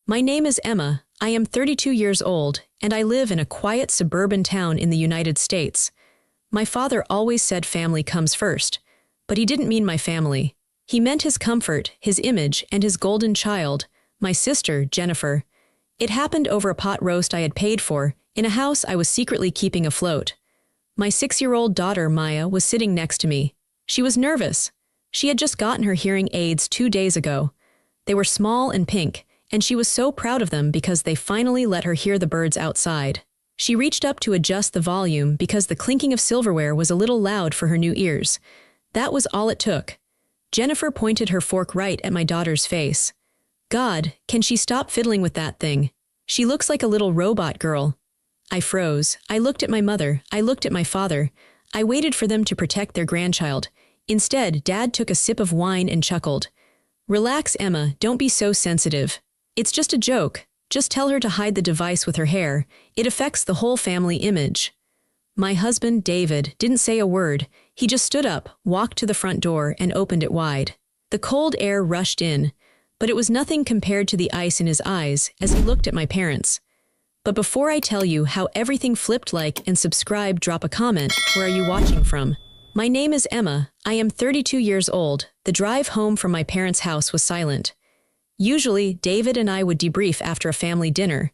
My name is Emma, I am 32 years old, and I live in a quiet suburban town in the United States. My father always said family comes first, but he didn't mean my family. He meant his comfort, his image, and his golden child, my sister, Jennifer. It happened over a pot roast I had paid for, in a house I was secretly keeping afloat. My 6-year-old daughter, Maya, was sitting next to me. She was nervous. She had just gotten her hearing aids 2 days ago. They were small and pink, and she was so proud of them because they finally let her hear the birds outside. She reached up to adjust the volume because the clinking of silverware was a little loud for her new ears. That was all it took. Jennifer pointed her fork right at my daughter's face. God, can she stop fiddling with that thing? She looks like a little robot girl. I froze. I looked at my mother. I looked at my father. I waited for them to protect their grandchild. Instead, Dad took a sip of wine and chuckled. Relax, Emma, don't be so sensitive. It's just a joke. Just tell her to hide the device with her hair. It affects the whole family image. My husband, David, didn't say a word. He just stood up, walked to the front door, and opened it wide. The cold air rushed in, but it was nothing compared to the ice in his eyes as he looked at my parents. But before I tell you how everything flipped, like and subscribe, drop a comment. Where are you watching from? My name is Emma. I am 32 years old. The drive home from my parents' house was silent. Usually, David and I would debrief after a family dinner.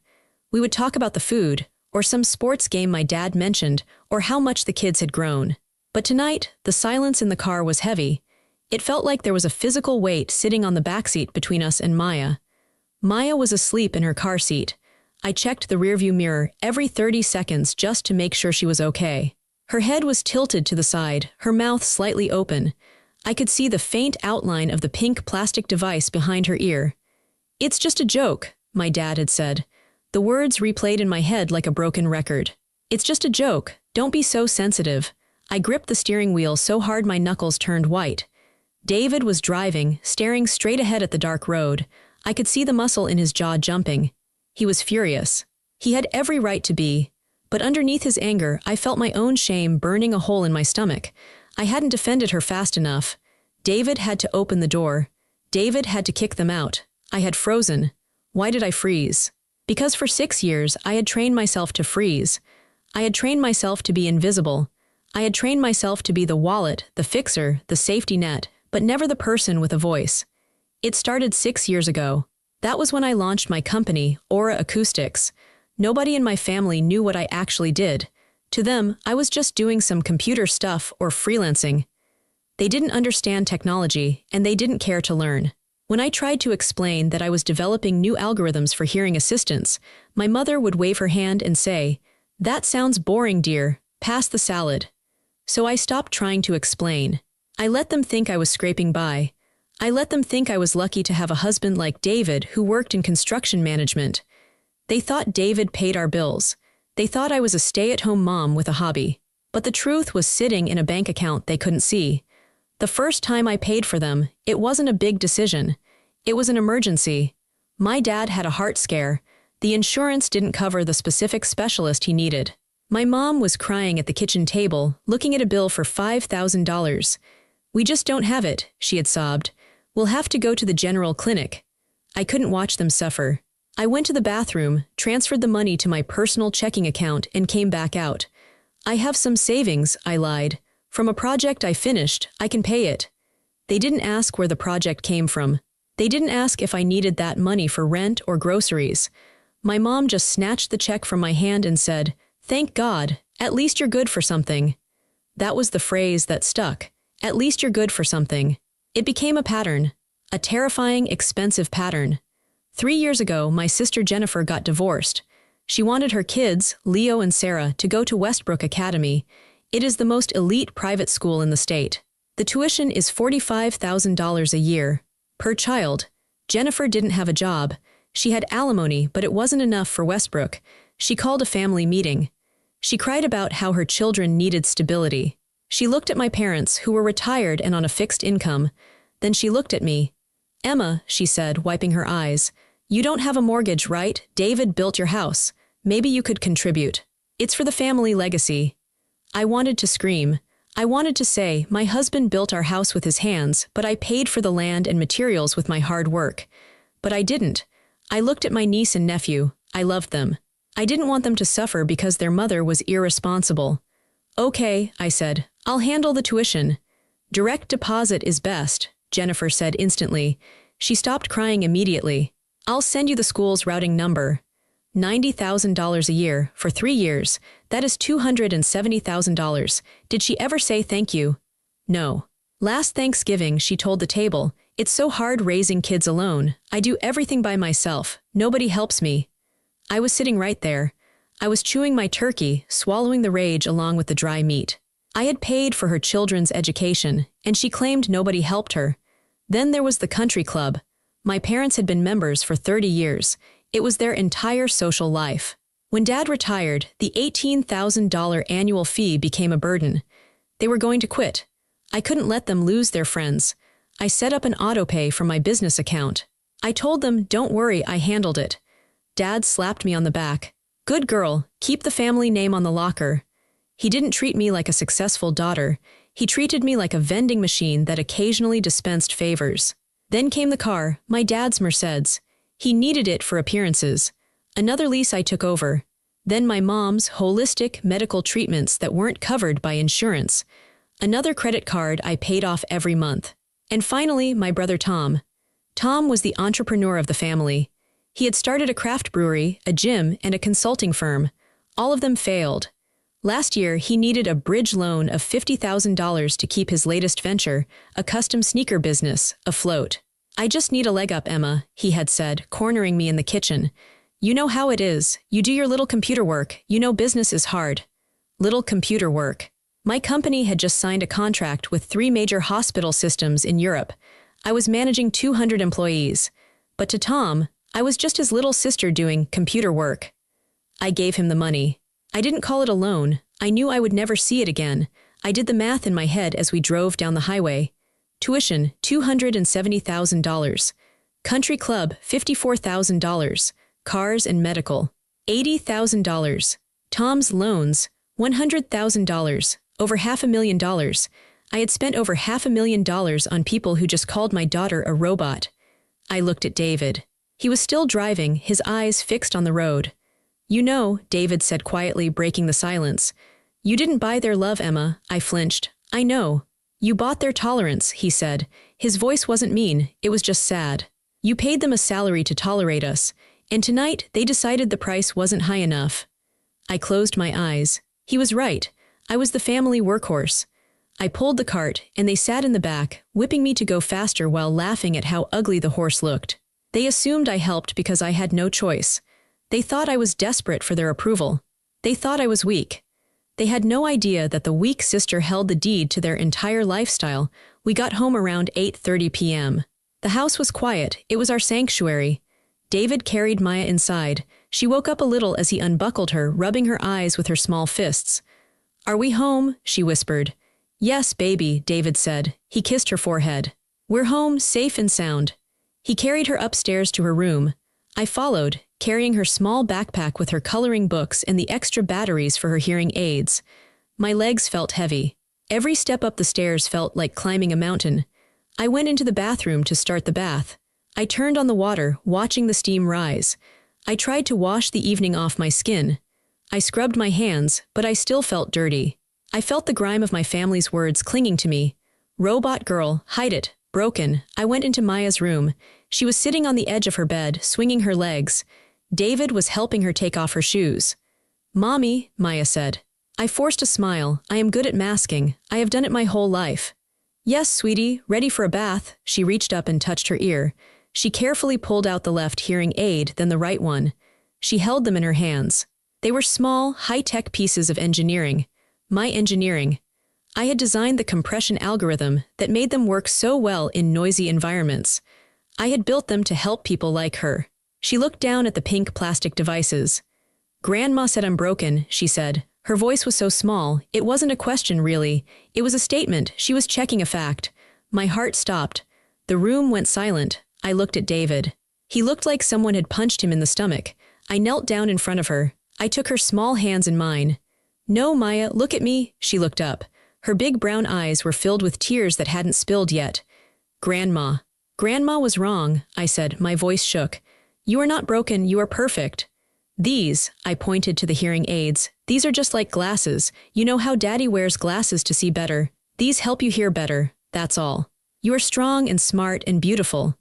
We would talk about the food, or some sports game my dad mentioned, or how much the kids had grown. But tonight, the silence in the car was heavy. It felt like there was a physical weight sitting on the backseat between us and Maya. Maya was asleep in her car seat. I checked the rearview mirror every 30 seconds just to make sure she was okay. Her head was tilted to the side, her mouth slightly open. I could see the faint outline of the pink plastic device behind her ear. It's just a joke, my dad had said. The words replayed in my head like a broken record. It's just a joke, don't be so sensitive. I gripped the steering wheel so hard my knuckles turned white. David was driving, staring straight ahead at the dark road. I could see the muscle in his jaw jumping. He was furious. He had every right to be. But underneath his anger, I felt my own shame burning a hole in my stomach. I hadn't defended her fast enough. David had to open the door. David had to kick them out. I had frozen. Why did I freeze? Because for 6 years, I had trained myself to freeze. I had trained myself to be invisible. I had trained myself to be the wallet, the fixer, the safety net, but never the person with a voice. It started 6 years ago. That was when I launched my company, Aura Acoustics. Nobody in my family knew what I actually did. To them, I was just doing some computer stuff or freelancing. They didn't understand technology, and they didn't care to learn. When I tried to explain that I was developing new algorithms for hearing assistance, my mother would wave her hand and say, "That sounds boring, dear. Pass the salad." So I stopped trying to explain. I let them think I was scraping by. I let them think I was lucky to have a husband like David who worked in construction management. They thought David paid our bills. They thought I was a stay-at-home mom with a hobby. But the truth was sitting in a bank account they couldn't see. The first time I paid for them, it wasn't a big decision. It was an emergency. My dad had a heart scare. The insurance didn't cover the specific specialist he needed. My mom was crying at the kitchen table, looking at a bill for $5,000. "We just don't have it," she had sobbed. "We'll have to go to the general clinic." I couldn't watch them suffer. I went to the bathroom, transferred the money to my personal checking account, and came back out. "I have some savings," I lied. "From a project I finished, I can pay it." They didn't ask where the project came from. They didn't ask if I needed that money for rent or groceries. My mom just snatched the check from my hand and said, "Thank God, at least you're good for something." That was the phrase that stuck. At least you're good for something. It became a pattern. A terrifying, expensive pattern. 3 years ago, my sister Jennifer got divorced. She wanted her kids, Leo and Sarah, to go to Westbrook Academy. It is the most elite private school in the state. The tuition is $45,000 a year. Per child. Jennifer didn't have a job. She had alimony, but it wasn't enough for Westbrook. She called a family meeting. She cried about how her children needed stability. She looked at my parents, who were retired and on a fixed income. Then she looked at me. "Emma," she said, wiping her eyes, "you don't have a mortgage, right? David built your house. Maybe you could contribute. It's for the family legacy." I wanted to scream. I wanted to say, my husband built our house with his hands, but I paid for the land and materials with my hard work. But I didn't. I looked at my niece and nephew. I loved them. I didn't want them to suffer because their mother was irresponsible. Okay, I said. I'll handle the tuition. Direct deposit is best, Jennifer said instantly. She stopped crying immediately. I'll send you the school's routing number. $90,000 a year for 3 years. That is $270,000. Did she ever say thank you? No. Last Thanksgiving, she told the table, it's so hard raising kids alone. I do everything by myself. Nobody helps me. I was sitting right there. I was chewing my turkey, swallowing the rage along with the dry meat. I had paid for her children's education, and she claimed nobody helped her. Then there was the country club. My parents had been members for 30 years. It was their entire social life. When Dad retired, the $18,000 annual fee became a burden. They were going to quit. I couldn't let them lose their friends. I set up an autopay from my business account. I told them, don't worry, I handled it. Dad slapped me on the back. Good girl, keep the family name on the locker. He didn't treat me like a successful daughter. He treated me like a vending machine that occasionally dispensed favors. Then came the car, my dad's Mercedes. He needed it for appearances. Another lease I took over. Then my mom's holistic medical treatments that weren't covered by insurance. Another credit card I paid off every month. And finally, my brother Tom. Tom was the entrepreneur of the family. He had started a craft brewery, a gym, and a consulting firm. All of them failed. Last year, he needed a bridge loan of $50,000 to keep his latest venture, a custom sneaker business, afloat. I just need a leg up, Emma, he had said, cornering me in the kitchen. You know how it is. You do your little computer work. You know business is hard. Little computer work. My company had just signed a contract with 3 major hospital systems in Europe. I was managing 200 employees. But to Tom, I was just his little sister doing computer work. I gave him the money. I didn't call it a loan. I knew I would never see it again. I did the math in my head as we drove down the highway. Tuition, $270,000. Country club, $54,000. Cars and medical, $80,000. Tom's loans, $100,000. Over $500,000. I had spent over $500,000 on people who just called my daughter a robot. I looked at David. He was still driving, his eyes fixed on the road. You know, David said quietly, breaking the silence. You didn't buy their love, Emma, I flinched. I know. You bought their tolerance, he said. His voice wasn't mean, it was just sad. You paid them a salary to tolerate us, and tonight they decided the price wasn't high enough. I closed my eyes. He was right. I was the family workhorse. I pulled the cart, and they sat in the back, whipping me to go faster while laughing at how ugly the horse looked. They assumed I helped because I had no choice. They thought I was desperate for their approval. They thought I was weak. They had no idea that the weak sister held the deed to their entire lifestyle. We got home around 8:30 p.m. The house was quiet. It was our sanctuary. David carried Maya inside. She woke up a little as he unbuckled her, rubbing her eyes with her small fists. Are we home? She whispered. Yes, baby, David said. He kissed her forehead. We're home, safe and sound. He carried her upstairs to her room. I followed, carrying her small backpack with her coloring books and the extra batteries for her hearing aids. My legs felt heavy. Every step up the stairs felt like climbing a mountain. I went into the bathroom to start the bath. I turned on the water, watching the steam rise. I tried to wash the evening off my skin. I scrubbed my hands, but I still felt dirty. I felt the grime of my family's words clinging to me. Robot girl, hide it, broken. I went into Maya's room. She was sitting on the edge of her bed, swinging her legs. David was helping her take off her shoes. Mommy, Maya said. I forced a smile. I am good at masking. I have done it my whole life. Yes, sweetie, ready for a bath. She reached up and touched her ear. She carefully pulled out the left hearing aid, then the right one. She held them in her hands. They were small, high-tech pieces of engineering. My engineering. I had designed the compression algorithm that made them work so well in noisy environments. I had built them to help people like her. She looked down at the pink plastic devices. Grandma said I'm broken, she said. Her voice was so small, it wasn't a question really. It was a statement. She was checking a fact. My heart stopped. The room went silent. I looked at David. He looked like someone had punched him in the stomach. I knelt down in front of her. I took her small hands in mine. No, Maya, look at me. She looked up. Her big brown eyes were filled with tears that hadn't spilled yet. Grandma. Grandma was wrong, I said. My voice shook. You are not broken, you are perfect. These, I pointed to the hearing aids, these are just like glasses. You know how Daddy wears glasses to see better. These help you hear better, that's all. You are strong and smart and beautiful.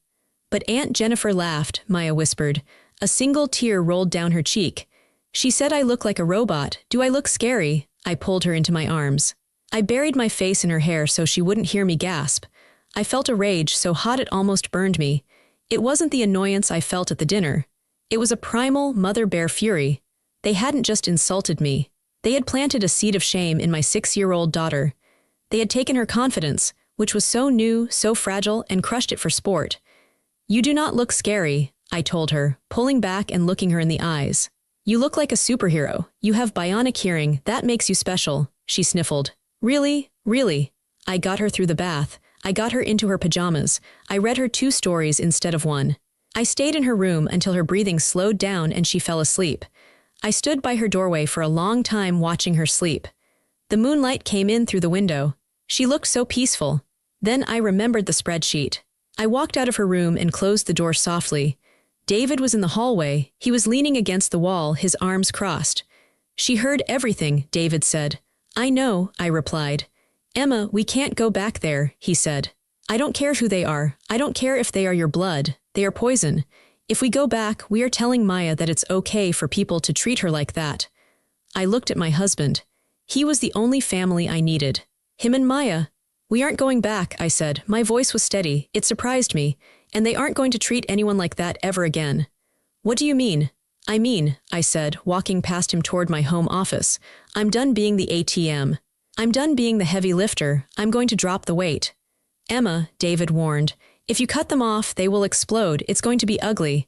But Aunt Jennifer laughed, Maya whispered. A single tear rolled down her cheek. She said I look like a robot. Do I look scary? I pulled her into my arms. I buried my face in her hair so she wouldn't hear me gasp. I felt a rage so hot it almost burned me. It wasn't the annoyance I felt at the dinner. It was a primal mother bear fury. They hadn't just insulted me. They had planted a seed of shame in my 6-year-old daughter. They had taken her confidence, which was so new, so fragile, and crushed it for sport. You do not look scary, I told her, pulling back and looking her in the eyes. You look like a superhero. You have bionic hearing. That makes you special, she sniffled. Really? Really? I got her through the bath. I got her into her pajamas. I read her 2 stories instead of 1. I stayed in her room until her breathing slowed down and she fell asleep. I stood by her doorway for a long time watching her sleep. The moonlight came in through the window. She looked so peaceful. Then I remembered the spreadsheet. I walked out of her room and closed the door softly. David was in the hallway. He was leaning against the wall, his arms crossed. She heard everything, David said. I know, I replied. Emma, we can't go back there, he said. I don't care who they are. I don't care if they are your blood. They are poison. If we go back, we are telling Maya that it's okay for people to treat her like that. I looked at my husband. He was the only family I needed. Him and Maya. We aren't going back, I said. My voice was steady. It surprised me. And they aren't going to treat anyone like that ever again. What do you mean? I said, walking past him toward my home office. I'm done being the ATM. I'm done being the heavy lifter. I'm going to drop the weight. Emma, David warned, if you cut them off, they will explode. It's going to be ugly.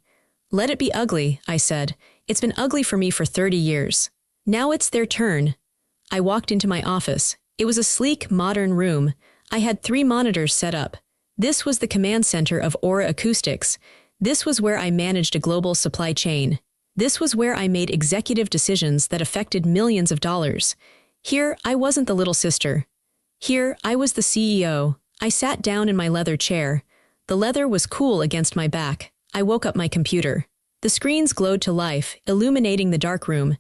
Let it be ugly, I said. It's been ugly for me for 30 years. Now it's their turn. I walked into my office. It was a sleek, modern room. I had 3 monitors set up. This was the command center of Aura Acoustics. This was where I managed a global supply chain. This was where I made executive decisions that affected millions of dollars. Here, I wasn't the little sister. Here, I was the CEO. I sat down in my leather chair. The leather was cool against my back. I woke up my computer. The screens glowed to life, illuminating the dark room.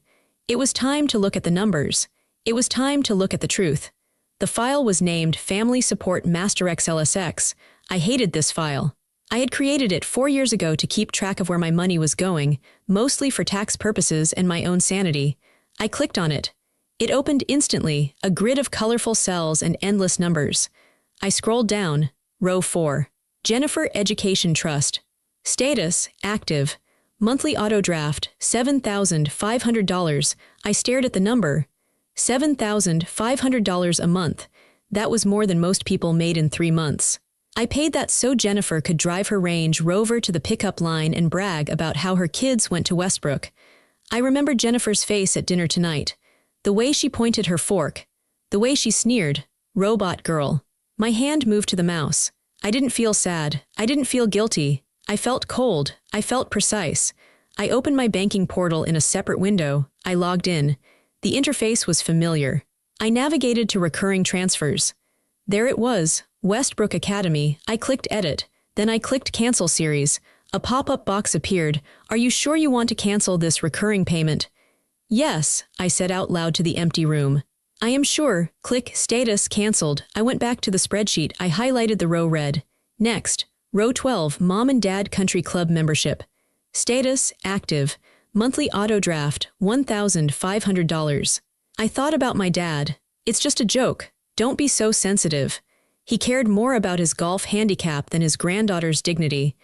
It was time to look at the numbers. It was time to look at the truth. The file was named Family Support Master.xlsx. I hated this file. I had created it 4 years ago to keep track of where my money was going, mostly for tax purposes and my own sanity. I clicked on it. It opened instantly, a grid of colorful cells and endless numbers. I scrolled down. Row 4. Jennifer Education Trust. Status, active. Monthly autodraft, $7,500. I stared at the number. $7,500 a month. That was more than most people made in 3 months. I paid that so Jennifer could drive her Range Rover to the pickup line and brag about how her kids went to Westbrook. I remember Jennifer's face at dinner tonight. The way she pointed her fork. The way she sneered. Robot girl. My hand moved to the mouse. I didn't feel sad. I didn't feel guilty. I felt cold. I felt precise. I opened my banking portal in a separate window. I logged in. The interface was familiar. I navigated to recurring transfers. There it was, Westbrook Academy. I clicked Edit. Then I clicked Cancel Series. A pop-up box appeared. Are you sure you want to cancel this recurring payment? Yes, I said out loud to the empty room. I am sure. Click Status Cancelled. I went back to the spreadsheet. I highlighted the row red. Next, row 12, Mom and Dad Country Club membership. Status Active. Monthly autodraft, $1,500. I thought about my dad. It's just a joke. Don't be so sensitive. He cared more about his golf handicap than his granddaughter's dignity.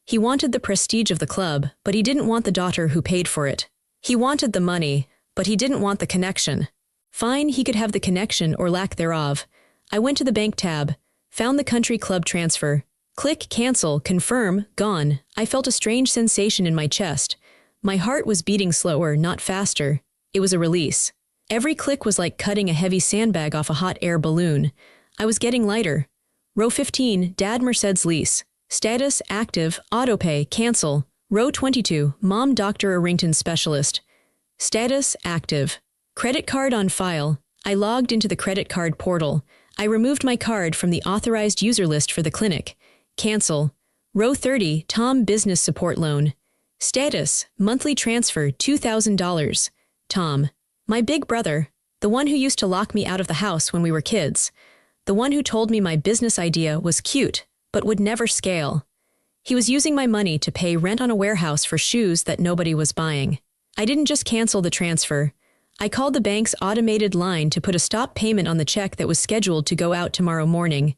He wanted the prestige of the club, but he didn't want the daughter who paid for it. He wanted the money, but he didn't want the connection. Fine, he could have the connection or lack thereof. I went to the bank tab, found the country club transfer. Click Cancel, Confirm, Gone. I felt a strange sensation in my chest. My heart was beating slower, not faster. It was a release. Every click was like cutting a heavy sandbag off a hot air balloon. I was getting lighter. Row 15, Dad Merced's lease. Status Active, Autopay, Cancel. Row 22, Mom Dr. Arrington Specialist. Status Active. Credit card on file. I logged into the credit card portal. I removed my card from the authorized user list for the clinic. Cancel. Row 30, Tom Business Support Loan. Status, monthly transfer $2,000. Tom. My big brother, the one who used to lock me out of the house when we were kids. The one who told me my business idea was cute, but would never scale. He was using my money to pay rent on a warehouse for shoes that nobody was buying. I didn't just cancel the transfer. I called the bank's automated line to put a stop payment on the check that was scheduled to go out tomorrow morning.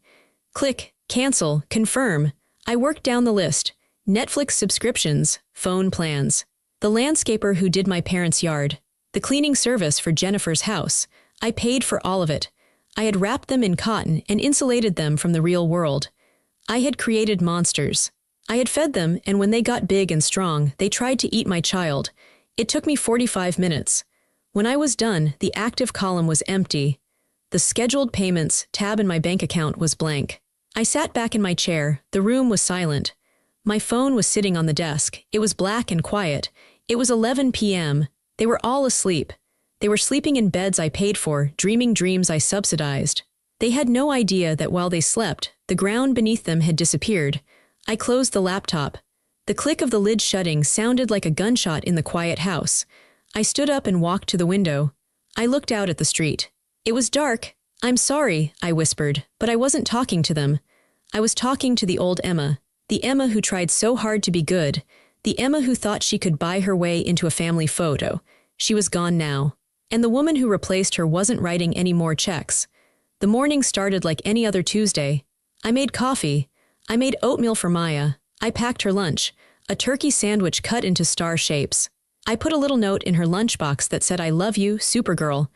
Click, cancel, confirm. I worked down the list. Netflix subscriptions, phone plans. The landscaper who did my parents' yard. The cleaning service for Jennifer's house. I paid for all of it. I had wrapped them in cotton and insulated them from the real world. I had created monsters. I had fed them, and when they got big and strong, they tried to eat my child. It took me 45 minutes. When I was done, the active column was empty. The scheduled payments tab in my bank account was blank. I sat back in my chair. The room was silent. My phone was sitting on the desk. It was black and quiet. It was 11 p.m. They were all asleep. They were sleeping in beds I paid for, dreaming dreams I subsidized. They had no idea that while they slept, the ground beneath them had disappeared. I closed the laptop. The click of the lid shutting sounded like a gunshot in the quiet house. I stood up and walked to the window. I looked out at the street. It was dark. I'm sorry, I whispered, but I wasn't talking to them. I was talking to the old Emma, the Emma who tried so hard to be good, the Emma who thought she could buy her way into a family photo. She was gone now. And the woman who replaced her wasn't writing any more checks. The morning started like any other Tuesday. I made coffee. I made oatmeal for Maya. I packed her lunch, a turkey sandwich cut into star shapes. I put a little note in her lunchbox that said, "I love you, Supergirl."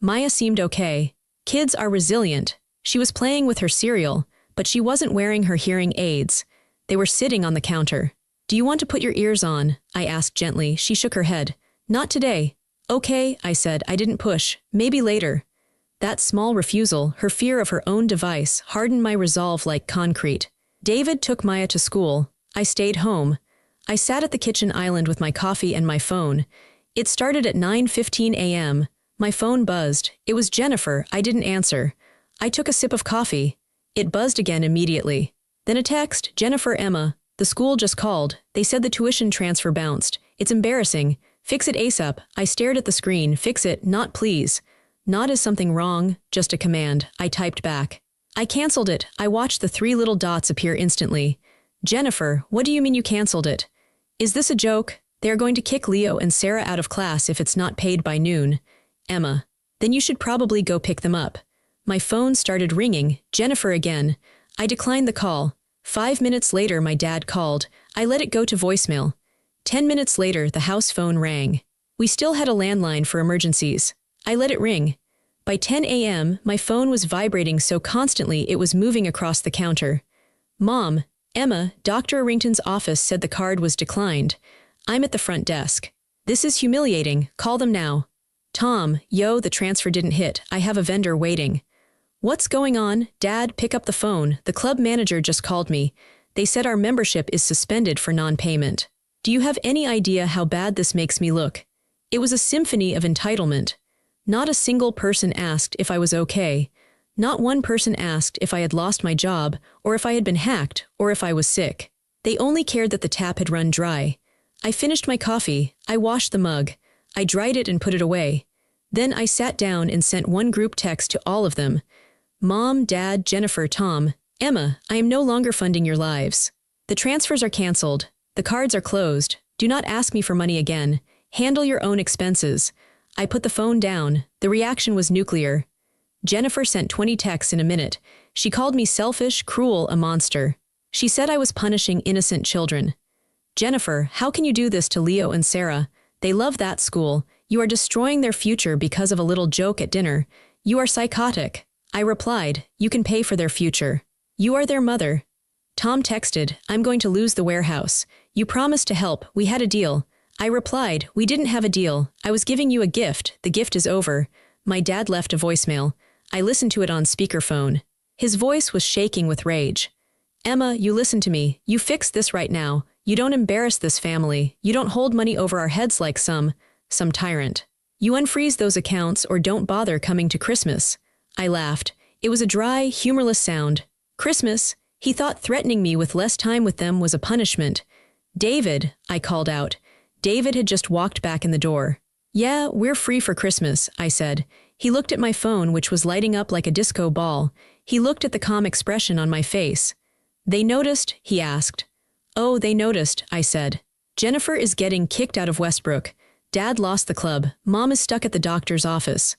Maya seemed okay. Kids are resilient. She was playing with her cereal, but she wasn't wearing her hearing aids. They were sitting on the counter. "Do you want to put your ears on?" I asked gently. She shook her head. "Not today." "Okay," I said. I didn't push. "Maybe later." That small refusal, her fear of her own device, hardened my resolve like concrete. David took Maya to school. I stayed home. I sat at the kitchen island with my coffee and my phone. It started at 9:15 a.m. My phone buzzed. It was Jennifer. I didn't answer. I took a sip of coffee. It buzzed again immediately. Then a text, "Jennifer, Emma. The school just called. They said the tuition transfer bounced. It's embarrassing. Fix it ASAP." I stared at the screen. "Fix it, not please." Not is something wrong, just a command. I typed back. "I canceled it." I watched the 3 little dots appear instantly. "Jennifer, what do you mean you canceled it? Is this a joke? They are going to kick Leo and Sarah out of class if it's not paid by noon." Emma. "Then you should probably go pick them up." My phone started ringing. Jennifer again. I declined the call. 5 minutes later, my dad called. I let it go to voicemail. 10 minutes later, the house phone rang. We still had a landline for emergencies. I let it ring. By 10 a.m., my phone was vibrating so constantly it was moving across the counter. "Mom, Emma, Dr. Arrington's office said the card was declined. I'm at the front desk. This is humiliating. Call them now." "Tom, yo, the transfer didn't hit. I have a vendor waiting." "What's going on?" "Dad, pick up the phone. The club manager just called me. They said our membership is suspended for non-payment. Do you have any idea how bad this makes me look?" It was a symphony of entitlement. Not a single person asked if I was okay. Not one person asked if I had lost my job, or if I had been hacked, or if I was sick. They only cared that the tap had run dry. I finished my coffee. I washed the mug. I dried it and put it away. Then I sat down and sent one group text to all of them. "Mom, Dad, Jennifer, Tom, Emma, I am no longer funding your lives. The transfers are canceled. The cards are closed. Do not ask me for money again. Handle your own expenses." I put the phone down. The reaction was nuclear. Jennifer sent 20 texts in a minute. She called me selfish, cruel, a monster. She said I was punishing innocent children. "Jennifer, how can you do this to Leo and Sarah? They love that school. You are destroying their future because of a little joke at dinner. You are psychotic." I replied, "You can pay for their future. You are their mother." Tom texted, "I'm going to lose the warehouse. You promised to help. We had a deal." I replied, "We didn't have a deal. I was giving you a gift. The gift is over." My dad left a voicemail. I listened to it on speakerphone. His voice was shaking with rage. "Emma, you listen to me. You fix this right now. You don't embarrass this family. You don't hold money over our heads like some tyrant. You unfreeze those accounts or don't bother coming to Christmas." I laughed. It was a dry, humorless sound. Christmas? He thought threatening me with less time with them was a punishment. David, I called out. David had just walked back in the door. Yeah, we're free for Christmas, I said. He looked at my phone, which was lighting up like a disco ball. He looked at the calm expression on my face. They noticed, he asked. Oh, they noticed, I said. Jennifer is getting kicked out of Westbrook. Dad lost the club. Mom is stuck at the doctor's office.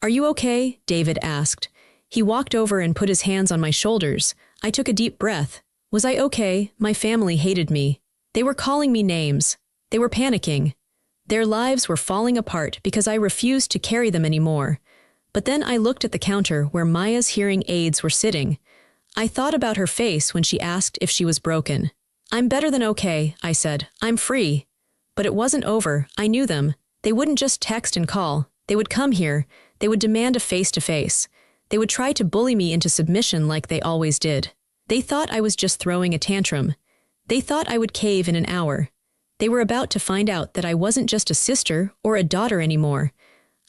Are you okay? David asked. He walked over and put his hands on my shoulders. I took a deep breath. Was I okay? My family hated me. They were calling me names. They were panicking. Their lives were falling apart because I refused to carry them anymore. But then I looked at the counter where Maya's hearing aids were sitting. I thought about her face when she asked if she was broken. I'm better than okay, I said. I'm free. But it wasn't over. I knew them. They wouldn't just text and call. They would come here. They would demand a face-to-face. They would try to bully me into submission like they always did. They thought I was just throwing a tantrum. They thought I would cave in an hour. They were about to find out that I wasn't just a sister or a daughter anymore.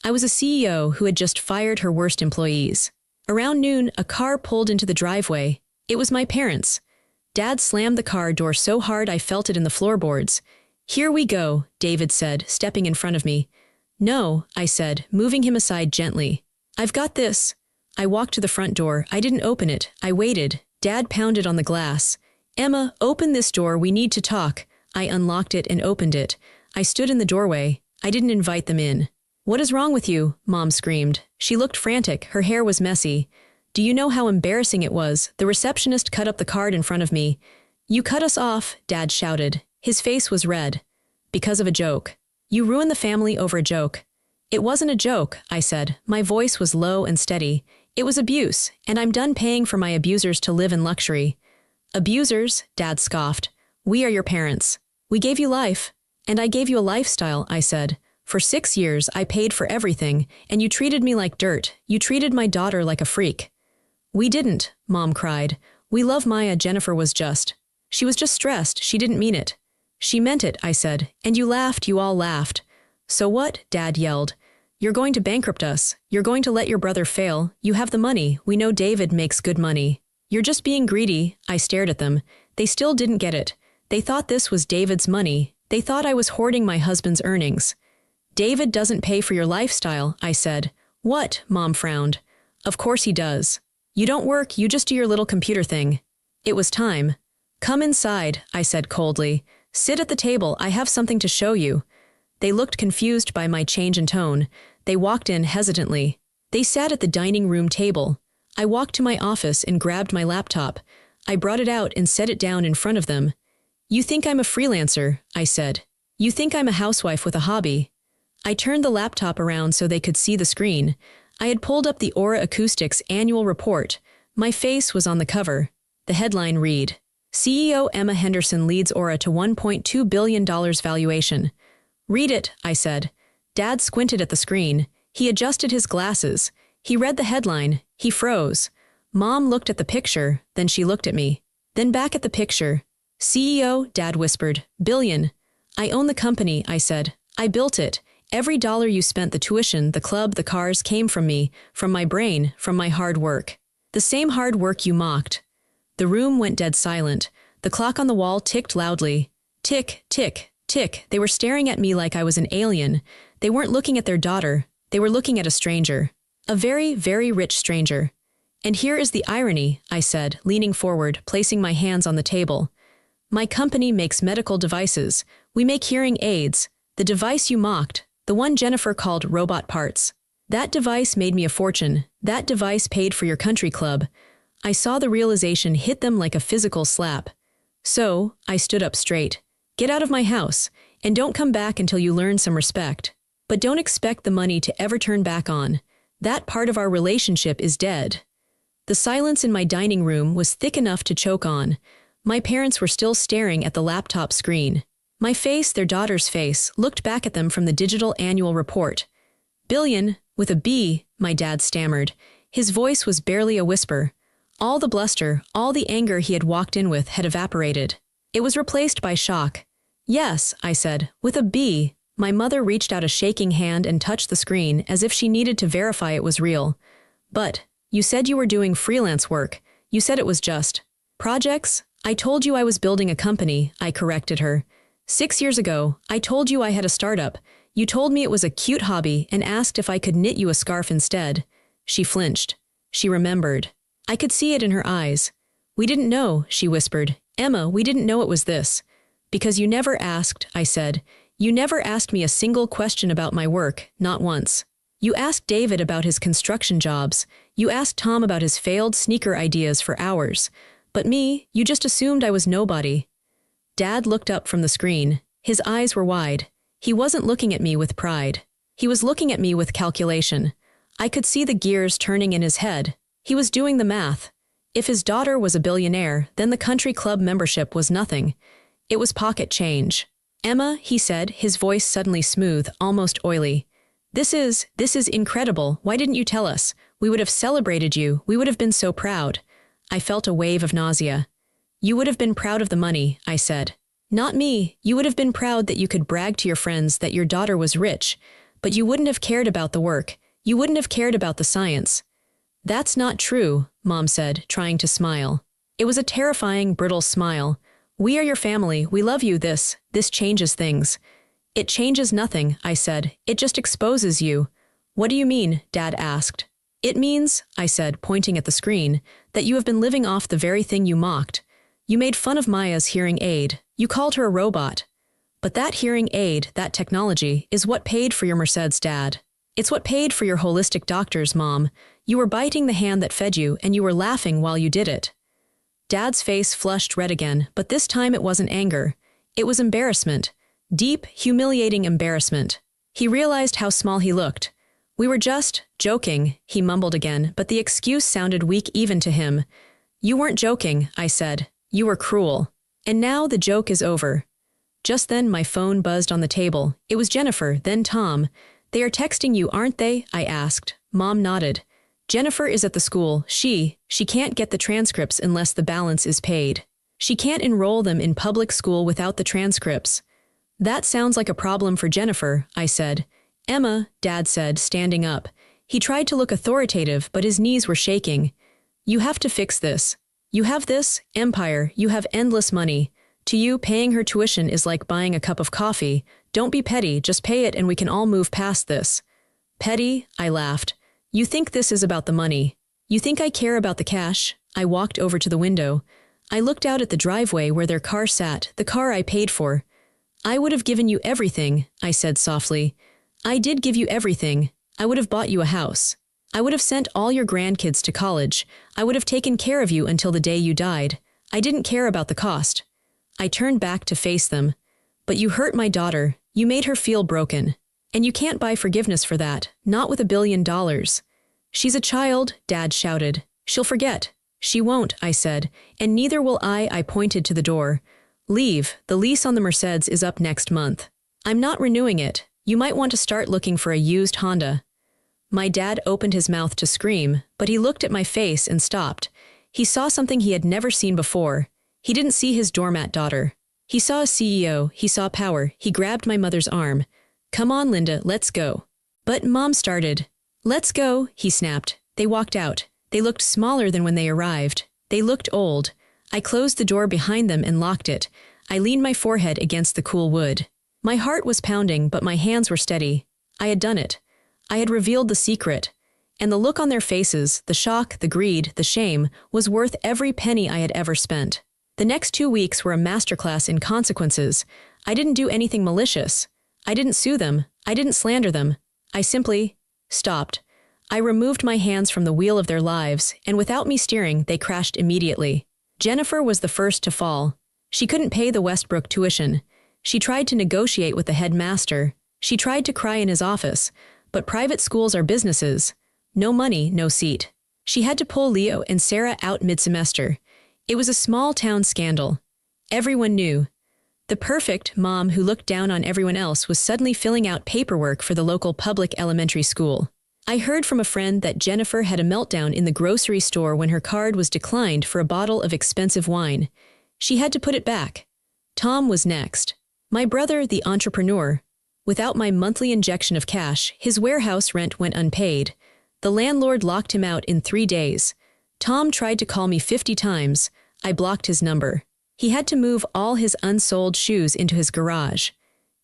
I was a CEO who had just fired her worst employees. Around noon, a car pulled into the driveway. It was my parents. Dad slammed the car door so hard I felt it in the floorboards. Here we go, David said, stepping in front of me. No, I said, moving him aside gently. I've got this. I walked to the front door. I didn't open it. I waited. Dad pounded on the glass. Emma, open this door. We need to talk. I unlocked it and opened it. I stood in the doorway. I didn't invite them in. What is wrong with you? Mom screamed. She looked frantic. Her hair was messy. Do you know how embarrassing it was? The receptionist cut up the card in front of me. You cut us off, Dad shouted. His face was red. Because of a joke. You ruined the family over a joke. It wasn't a joke, I said. My voice was low and steady. It was abuse, and I'm done paying for my abusers to live in luxury. Abusers, Dad scoffed. We are your parents. We gave you life. And I gave you a lifestyle, I said. For 6 years, I paid for everything, and you treated me like dirt. You treated my daughter like a freak. We didn't, Mom cried. We love Maya. Jennifer was just. She was just stressed. She didn't mean it. She meant it, I said. And you laughed. You all laughed. So what? Dad yelled. You're going to bankrupt us. You're going to let your brother fail. You have the money. We know David makes good money. You're just being greedy. I stared at them. They still didn't get it. They thought this was David's money. They thought I was hoarding my husband's earnings. David doesn't pay for your lifestyle, I said. What? Mom frowned. Of course he does. You don't work, you just do your little computer thing. It was time. Come inside, I said coldly. Sit at the table, I have something to show you. They looked confused by my change in tone. They walked in hesitantly. They sat at the dining room table. I walked to my office and grabbed my laptop. I brought it out and set it down in front of them. You think I'm a freelancer, I said. You think I'm a housewife with a hobby. I turned the laptop around so they could see the screen. I had pulled up the Aura Acoustics annual report. My face was on the cover. The headline read, CEO Emma Henderson leads Aura to $1.2 billion valuation. Read it, I said. Dad squinted at the screen. He adjusted his glasses. He read the headline. He froze. Mom looked at the picture, then she looked at me. Then back at the picture. CEO, Dad whispered. Billion. I own the company, I said. I built it. Every dollar you spent, the tuition, the club, the cars, came from me, from my brain, from my hard work. The same hard work you mocked. The room went dead silent. The clock on the wall ticked loudly. Tick, tick, tick. They were staring at me like I was an alien. They weren't looking at their daughter. They were looking at a stranger. A very, very rich stranger. And here is the irony, I said, leaning forward, placing my hands on the table. My company makes medical devices. We make hearing aids. The device you mocked, the one Jennifer called robot parts. That device made me a fortune. That device paid for your country club. I saw the realization hit them like a physical slap. So, I stood up straight. Get out of my house, and don't come back until you learn some respect. But don't expect the money to ever turn back on. That part of our relationship is dead. The silence in my dining room was thick enough to choke on. My parents were still staring at the laptop screen. My face, their daughter's face, looked back at them from the digital annual report. Billion, with a B, my dad stammered. His voice was barely a whisper. All the bluster, all the anger he had walked in with had evaporated. It was replaced by shock. Yes, I said, with a B. My mother reached out a shaking hand and touched the screen as if she needed to verify it was real. But, you said you were doing freelance work. You said it was just projects? I told you I was building a company, I corrected her. 6 years ago, I told you I had a startup. You told me it was a cute hobby and asked if I could knit you a scarf instead. She flinched. She remembered. I could see it in her eyes. We didn't know, she whispered. Emma, we didn't know it was this. Because you never asked, I said. You never asked me a single question about my work, not once. You asked David about his construction jobs. You asked Tom about his failed sneaker ideas for hours. But me, you just assumed I was nobody. Dad looked up from the screen. His eyes were wide. He wasn't looking at me with pride. He was looking at me with calculation. I could see the gears turning in his head. He was doing the math. If his daughter was a billionaire, then the country club membership was nothing. It was pocket change. Emma, he said, his voice suddenly smooth, almost oily. This is incredible. Why didn't you tell us? We would have celebrated you. We would have been so proud. I felt a wave of nausea. You would have been proud of the money, I said. Not me. You would have been proud that you could brag to your friends that your daughter was rich, but you wouldn't have cared about the work. You wouldn't have cared about the science. That's not true, Mom said, trying to smile. It was a terrifying, brittle smile. We are your family. We love you. This changes things. It changes nothing, I said. It just exposes you. What do you mean? Dad asked. It means, I said, pointing at the screen, that you have been living off the very thing you mocked. You made fun of Maya's hearing aid. You called her a robot. But that hearing aid, that technology, is what paid for your Merced's dad. It's what paid for your holistic doctors, Mom. You were biting the hand that fed you, and you were laughing while you did it. Dad's face flushed red again, but this time it wasn't anger. It was embarrassment. Deep, humiliating embarrassment. He realized how small he looked. We were just joking, he mumbled again, but the excuse sounded weak even to him. You weren't joking, I said. You were cruel. And now the joke is over. Just then my phone buzzed on the table. It was Jennifer, then Tom. They are texting you, aren't they? I asked. Mom nodded. Jennifer is at the school. She can't get the transcripts unless the balance is paid. She can't enroll them in public school without the transcripts. That sounds like a problem for Jennifer, I said. Emma, Dad said, standing up. He tried to look authoritative, but his knees were shaking. You have to fix this. You have this empire. You have endless money. To you, paying her tuition is like buying a cup of coffee. Don't be petty, just pay it and we can all move past this. Petty? I laughed. You think this is about the money. You think I care about the cash? I walked over to the window. I looked out at the driveway where their car sat, the car I paid for. I would have given you everything, I said softly. I did give you everything. I would have bought you a house. I would have sent all your grandkids to college. I would have taken care of you until the day you died. I didn't care about the cost. I turned back to face them. But you hurt my daughter. You made her feel broken. And you can't buy forgiveness for that, not with $1 billion. She's a child, Dad shouted. She'll forget. She won't, I said, and neither will I pointed to the door. Leave, the lease on the Mercedes is up next month. I'm not renewing it. You might want to start looking for a used Honda. My dad opened his mouth to scream, but he looked at my face and stopped. He saw something he had never seen before. He didn't see his doormat daughter. He saw a CEO, he saw power. He grabbed my mother's arm. Come on, Linda, let's go. But Mom started. Let's go, he snapped. They walked out. They looked smaller than when they arrived. They looked old. I closed the door behind them and locked it. I leaned my forehead against the cool wood. My heart was pounding, but my hands were steady. I had done it. I had revealed the secret. And the look on their faces, the shock, the greed, the shame, was worth every penny I had ever spent. The next 2 weeks were a masterclass in consequences. I didn't do anything malicious. I didn't sue them. I didn't slander them. I simply stopped. I removed my hands from the wheel of their lives, and without me steering, they crashed immediately. Jennifer was the first to fall. She couldn't pay the Westbrook tuition. She tried to negotiate with the headmaster. She tried to cry in his office. But private schools are businesses. No money, no seat. She had to pull Leo and Sarah out mid-semester. It was a small-town scandal. Everyone knew. The perfect mom who looked down on everyone else was suddenly filling out paperwork for the local public elementary school. I heard from a friend that Jennifer had a meltdown in the grocery store when her card was declined for a bottle of expensive wine. She had to put it back. Tom was next. My brother, the entrepreneur. Without my monthly injection of cash, his warehouse rent went unpaid. The landlord locked him out in 3 days. Tom tried to call me 50 times. I blocked his number. He had to move all his unsold shoes into his garage.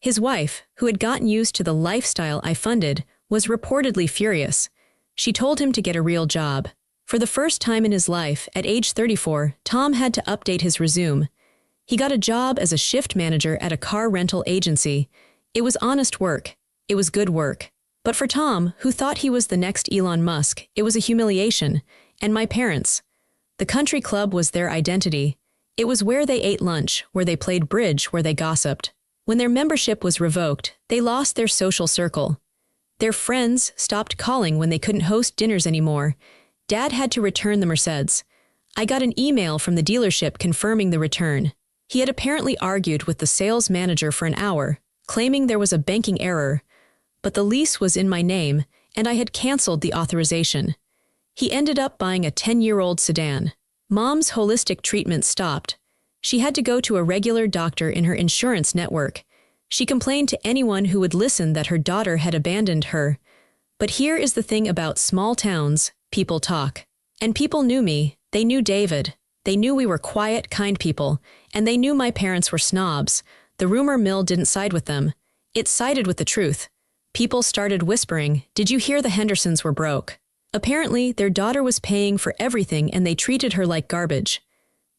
His wife, who had gotten used to the lifestyle I funded, was reportedly furious. She told him to get a real job. For the first time in his life, at age 34, Tom had to update his resume. He got a job as a shift manager at a car rental agency. It was honest work. It was good work. But for Tom, who thought he was the next Elon Musk, it was a humiliation. And my parents. The country club was their identity. It was where they ate lunch, where they played bridge, where they gossiped. When their membership was revoked, they lost their social circle. Their friends stopped calling when they couldn't host dinners anymore. Dad had to return the Mercedes. I got an email from the dealership confirming the return. He had apparently argued with the sales manager for an hour, claiming there was a banking error. But the lease was in my name, and I had canceled the authorization. He ended up buying a 10-year-old sedan. Mom's holistic treatment stopped. She had to go to a regular doctor in her insurance network. She complained to anyone who would listen that her daughter had abandoned her. But here is the thing about small towns: people talk. And people knew me. They knew David. They knew we were quiet, kind people. And they knew my parents were snobs. The rumor mill didn't side with them. It sided with the truth. People started whispering, "Did you hear the Hendersons were broke?" Apparently, their daughter was paying for everything and they treated her like garbage.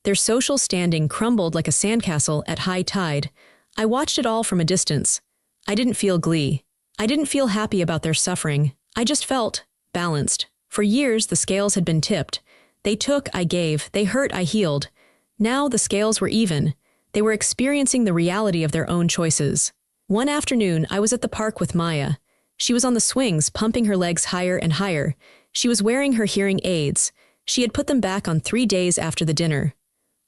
Their social standing crumbled like a sandcastle at high tide. I watched it all from a distance. I didn't feel glee. I didn't feel happy about their suffering. I just felt balanced. For years, the scales had been tipped. They took, I gave. They hurt, I healed. Now the scales were even. They were experiencing the reality of their own choices. One afternoon, I was at the park with Maya. She was on the swings, pumping her legs higher and higher. She was wearing her hearing aids. She had put them back on 3 days after the dinner.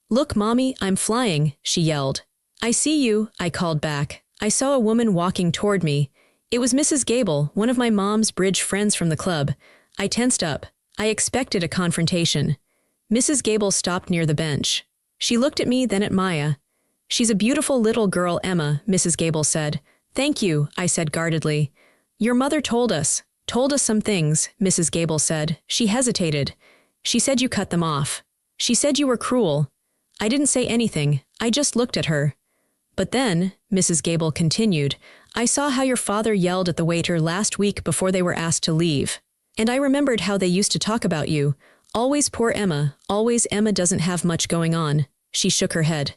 "Look, Mommy, I'm flying," she yelled. "I see you," I called back. I saw a woman walking toward me. It was Mrs. Gable, one of my mom's bridge friends from the club. I tensed up. I expected a confrontation. Mrs. Gable stopped near the bench. She looked at me, then at Maya. "She's a beautiful little girl, Emma," Mrs. Gable said. "Thank you," I said guardedly. "Your mother told us some things," Mrs. Gable said. She hesitated. "She said you cut them off. She said you were cruel." I didn't say anything. I just looked at her. "But then," Mrs. Gable continued, "I saw how your father yelled at the waiter last week before they were asked to leave. And I remembered how they used to talk about you. Always poor Emma, always Emma doesn't have much going on." She shook her head.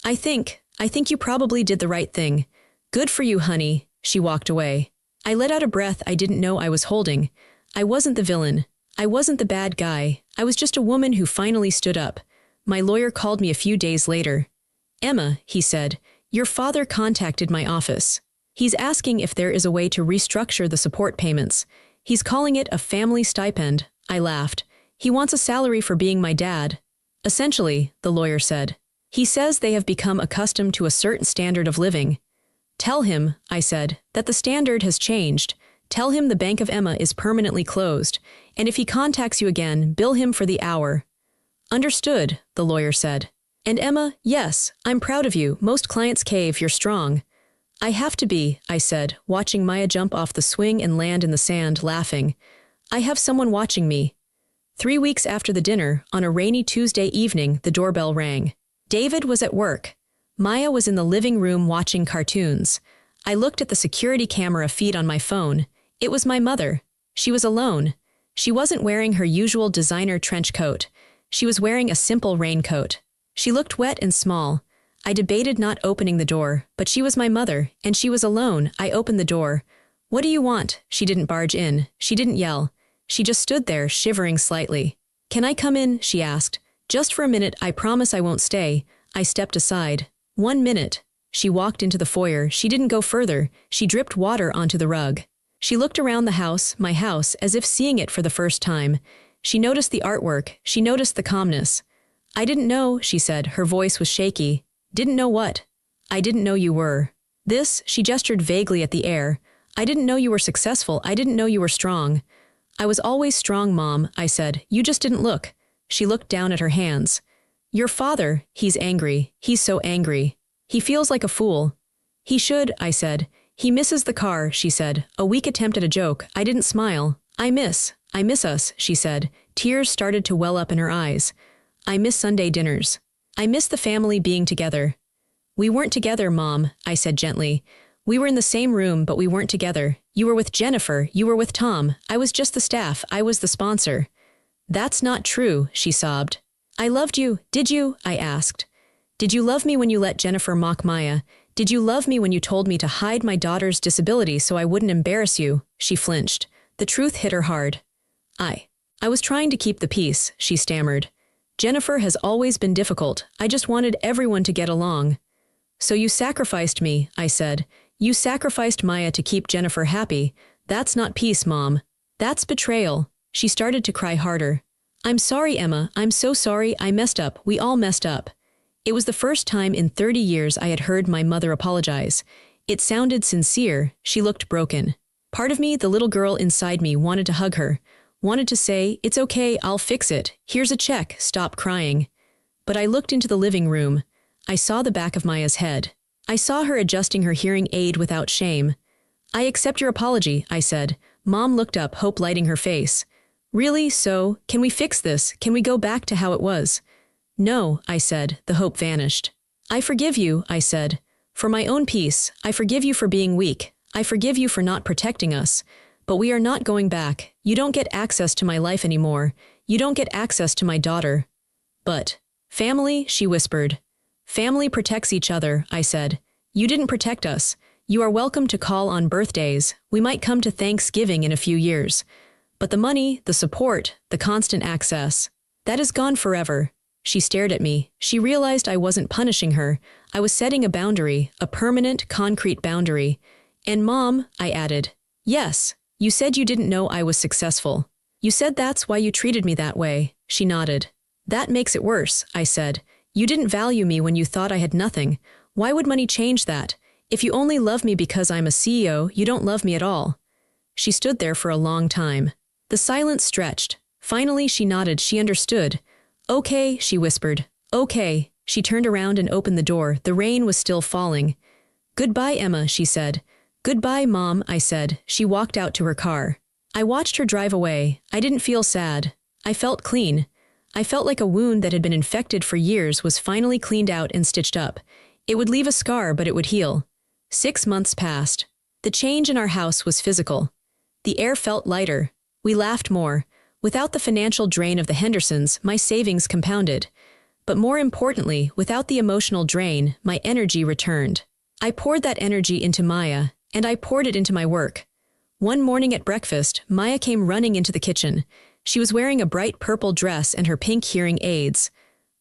I think you probably did the right thing. Good for you, honey." She walked away. I let out a breath I didn't know I was holding. I wasn't the villain. I wasn't the bad guy. I was just a woman who finally stood up. My lawyer called me a few days later. "Emma," he said, "your father contacted my office. He's asking if there is a way to restructure the support payments. He's calling it a family stipend." I laughed. "He wants a salary for being my dad." "Essentially," the lawyer said. "He says they have become accustomed to a certain standard of living." "Tell him," I said, "that the standard has changed. Tell him the Bank of Emma is permanently closed. And if he contacts you again, bill him for the hour." "Understood," the lawyer said. "And Emma, yes, I'm proud of you. Most clients cave, you're strong." "I have to be," I said, watching Maya jump off the swing and land in the sand, laughing. "I have someone watching me." 3 weeks after the dinner, on a rainy Tuesday evening, the doorbell rang. David was at work. Maya was in the living room watching cartoons. I looked at the security camera feed on my phone. It was my mother. She was alone. She wasn't wearing her usual designer trench coat. She was wearing a simple raincoat. She looked wet and small. I debated not opening the door, but she was my mother, and she was alone. I opened the door. "What do you want?" She didn't barge in. She didn't yell. She just stood there, shivering slightly. "Can I come in?" she asked. "Just for a minute, I promise I won't stay." I stepped aside. 1 minute. She walked into the foyer. She didn't go further. She dripped water onto the rug. She looked around the house, my house, as if seeing it for the first time. She noticed the artwork. She noticed the calmness. "I didn't know," she said. Her voice was shaky. "Didn't know what?" "I didn't know you were." "This," she gestured vaguely at the air. "I didn't know you were successful. I didn't know you were strong." "I was always strong, Mom," I said. "You just didn't look." She looked down at her hands. "Your father, he's angry. He's so angry. He feels like a fool." "He should," I said. "He misses the car," she said. A weak attempt at a joke. I didn't smile. I miss us," she said. Tears started to well up in her eyes. "I miss Sunday dinners." I miss the family being together. We weren't together, Mom, I said gently. We were in the same room, but we weren't together. You were with Jennifer, you were with Tom. I was just the staff, I was the sponsor. That's not true, she sobbed. I loved you, did you? I asked. Did you love me when you let Jennifer mock Maya? Did you love me when you told me to hide my daughter's disability so I wouldn't embarrass you? She flinched. The truth hit her hard. I was trying to keep the peace, she stammered. Jennifer has always been difficult. I just wanted everyone to get along. So you sacrificed me, I said. You sacrificed Maya to keep Jennifer happy. That's not peace, Mom. That's betrayal. She started to cry harder. I'm sorry, Emma. I'm so sorry. I messed up. We all messed up. It was the first time in 30 years I had heard my mother apologize. It sounded sincere. She looked broken. Part of me, the little girl inside me, wanted to hug her. Wanted to say, it's okay, I'll fix it. Here's a check. Stop crying. But I looked into the living room. I saw the back of Maya's head. I saw her adjusting her hearing aid without shame. I accept your apology, I said. Mom looked up, hope lighting her face. Really? So, can we fix this? Can we go back to how it was? No, I said. The hope vanished. I forgive you, I said. For my own peace, I forgive you for being weak. I forgive you for not protecting us. But we are not going back. You don't get access to my life anymore. You don't get access to my daughter. But, family, she whispered. Family protects each other, I said. You didn't protect us. You are welcome to call on birthdays. We might come to Thanksgiving in a few years. But the money, the support, the constant access, that is gone forever. She stared at me. She realized I wasn't punishing her. I was setting a boundary, a permanent, concrete boundary. And Mom, I added, yes, you said you didn't know I was successful. You said that's why you treated me that way. She nodded. That makes it worse, I said. You didn't value me when you thought I had nothing. Why would money change that? If you only love me because I'm a CEO, you don't love me at all. She stood there for a long time. The silence stretched. Finally, she nodded. She understood. Okay, she whispered. Okay. She turned around and opened the door. The rain was still falling. Goodbye, Emma, she said. Goodbye, Mom, I said. She walked out to her car. I watched her drive away. I didn't feel sad. I felt clean. I felt like a wound that had been infected for years was finally cleaned out and stitched up. It would leave a scar, but it would heal. 6 months passed. The change in our house was physical. The air felt lighter. We laughed more. Without the financial drain of the Hendersons, my savings compounded. But more importantly, without the emotional drain, my energy returned. I poured that energy into Maya, and I poured it into my work. One morning at breakfast, Maya came running into the kitchen. She was wearing a bright purple dress and her pink hearing aids.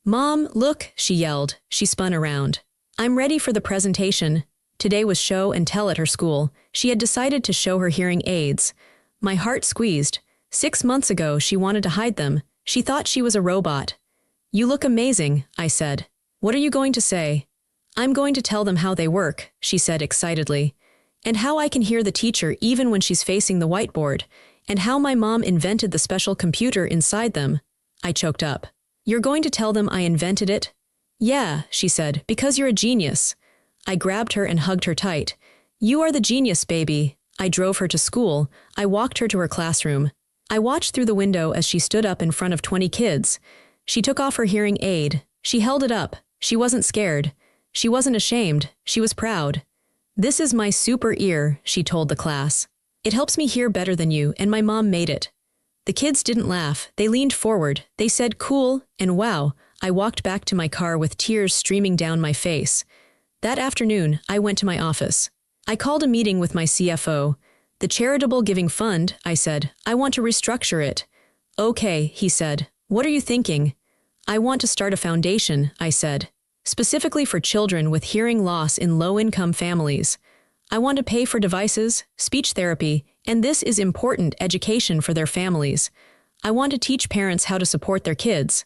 Mom, look, she yelled. She spun around. I'm ready for the presentation. Today was show and tell at her school. She had decided to show her hearing aids. My heart squeezed. 6 months ago, she wanted to hide them. She thought she was a robot. You look amazing, I said. What are you going to say? I'm going to tell them how they work, she said excitedly. And how I can hear the teacher even when she's facing the whiteboard. And how my mom invented the special computer inside them. I choked up. You're going to tell them I invented it? Yeah, she said, because you're a genius. I grabbed her and hugged her tight. You are the genius, baby. I drove her to school. I walked her to her classroom. I watched through the window as she stood up in front of 20 kids. She took off her hearing aid. She held it up. She wasn't scared. She wasn't ashamed. She was proud. This is my super ear, she told the class. It helps me hear better than you, and my mom made it. The kids didn't laugh. They leaned forward. They said, cool, and wow. I walked back to my car with tears streaming down my face. That afternoon, I went to my office. I called a meeting with my CFO. The charitable giving fund, I said. I want to restructure it. Okay, he said. What are you thinking? I want to start a foundation, I said. Specifically for children with hearing loss in low-income families. I want to pay for devices, speech therapy, and this is important education for their families. I want to teach parents how to support their kids.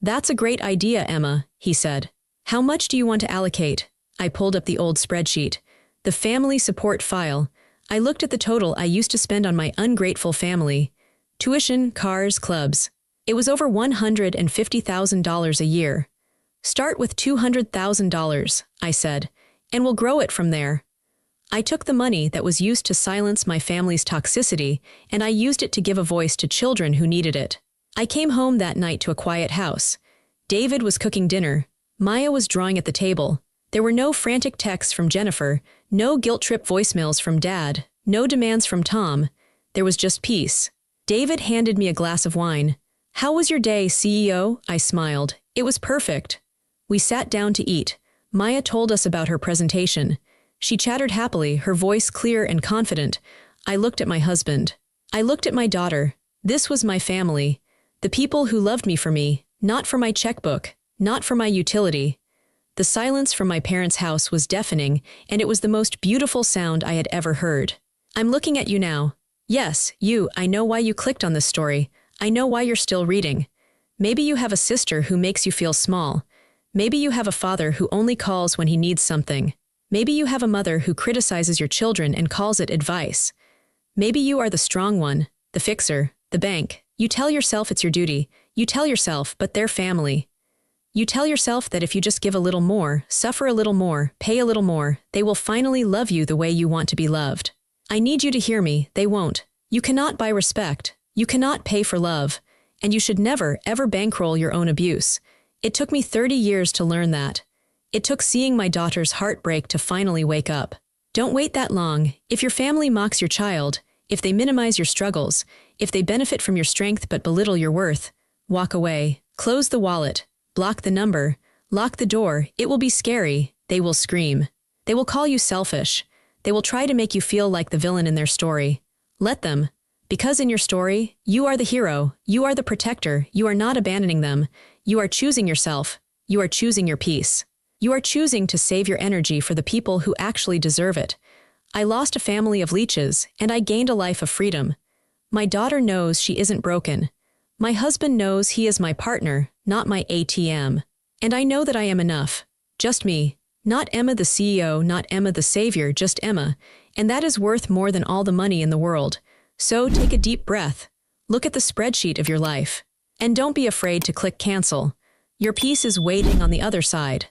That's a great idea, Emma, he said. How much do you want to allocate? I pulled up the old spreadsheet. The family support file. I looked at the total I used to spend on my ungrateful family. Tuition, cars, clubs. It was over $150,000 a year. Start with $200,000, I said, and we'll grow it from there. I took the money that was used to silence my family's toxicity, and I used it to give a voice to children who needed it. I came home that night to a quiet house. David was cooking dinner. Maya was drawing at the table. There were no frantic texts from Jennifer, no guilt-trip voicemails from Dad, no demands from Tom. There was just peace. David handed me a glass of wine. "How was your day, CEO?" I smiled. "It was perfect." We sat down to eat. Maya told us about her presentation. She chattered happily, her voice clear and confident. I looked at my husband. I looked at my daughter. This was my family. The people who loved me for me, not for my checkbook, not for my utility. The silence from my parents' house was deafening, and it was the most beautiful sound I had ever heard. "I'm looking at you now. Yes, you, I know why you clicked on this story. I know why you're still reading. Maybe you have a sister who makes you feel small. Maybe you have a father who only calls when he needs something. Maybe you have a mother who criticizes your children and calls it advice. Maybe you are the strong one, the fixer, the bank. You tell yourself it's your duty. You tell yourself, but they're family. You tell yourself that if you just give a little more, suffer a little more, pay a little more, they will finally love you the way you want to be loved. I need you to hear me, they won't. You cannot buy respect. You cannot pay for love. And you should never, ever bankroll your own abuse. It took me 30 years to learn that. It took seeing my daughter's heart break to finally wake up. Don't wait that long. If your family mocks your child, if they minimize your struggles, if they benefit from your strength but belittle your worth, walk away. Close the wallet. Block the number. Lock the door. It will be scary. They will scream. They will call you selfish. They will try to make you feel like the villain in their story. Let them. Because in your story, you are the hero. You are the protector. You are not abandoning them. You are choosing yourself. You are choosing your peace. You are choosing to save your energy for the people who actually deserve it. I lost a family of leeches, and I gained a life of freedom. My daughter knows she isn't broken. My husband knows he is my partner, not my ATM. And I know that I am enough. Just me. Not Emma the CEO, not Emma the savior, just Emma. And that is worth more than all the money in the world. So take a deep breath. Look at the spreadsheet of your life. And don't be afraid to click cancel. Your peace is waiting on the other side.